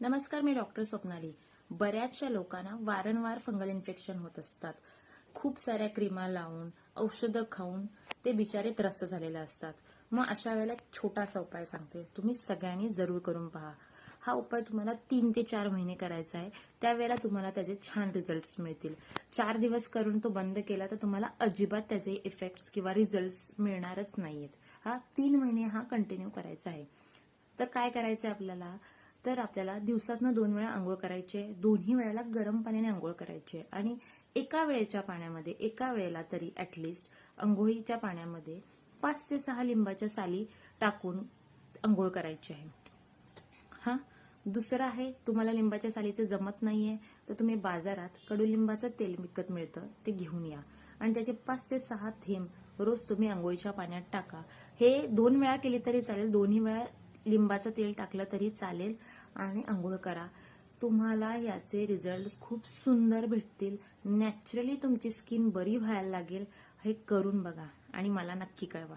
नमस्कार, मी डॉक्टर स्वप्नाली. बऱ्याचशा लोकांना वारंवार फंगल इन्फेक्शन होत असतात. खूप साऱ्या क्रीमा लावून, औषधं खाऊन ते बिचारे त्रस्त झालेले असतात. मग अशा वेळेला एक छोटासा उपाय सांगते, तुम्ही सगळ्यांनी जरूर करून पहा. हा उपाय तुम्हाला 3 ते 4 महिने करायचा आहे. त्यावेळेला तुम्हाला त्याचे छान रिझल्ट्स मिळतील. 4 दिवस करून तो बंद केला तर तुम्हाला अजिबात त्याचे इफेक्ट्स किंवा रिझल्ट्स मिळणारच नाहीयेत. 3 महिने कंटिन्यू करायचा आहे. तर काय करायचं आपल्याला, तर आपल्याला दिवसातनं 2 वेळा आंघोळ करायची आहे. दोन्ही वेळेला गरम पाण्याने आंघोळ करायची आहे आणि एका वेळेच्या पाण्यामध्ये एका वेळेला तरी ऍटलिस्ट आंघोळीच्या पाण्यामध्ये 5 ते 6 लिंबाच्या साली टाकून आंघोळ करायची आहे. दुसरं आहे, तुम्हाला लिंबाच्या सालीचं जमत नाहीये तर तुम्ही बाजारात कडुलिंबाचं तेल विकत मिळतं, ते घेऊन या आणि त्याचे 5 ते 6 थेंब रोज तुम्ही आंघोळीच्या पाण्यात टाका. हे 2 वेळा केली तरी चालेल, दोन्ही वेळा लिंबाचं तेल टाकलं तरी चालेल आणि आंघोळ करा. तुम्हाला याचे रिझल्ट खूप सुंदर भेटतील. नॅचरली तुमची स्किन बरी व्हायला लागेल. हे करून बघा आणि मला नक्की कळवा.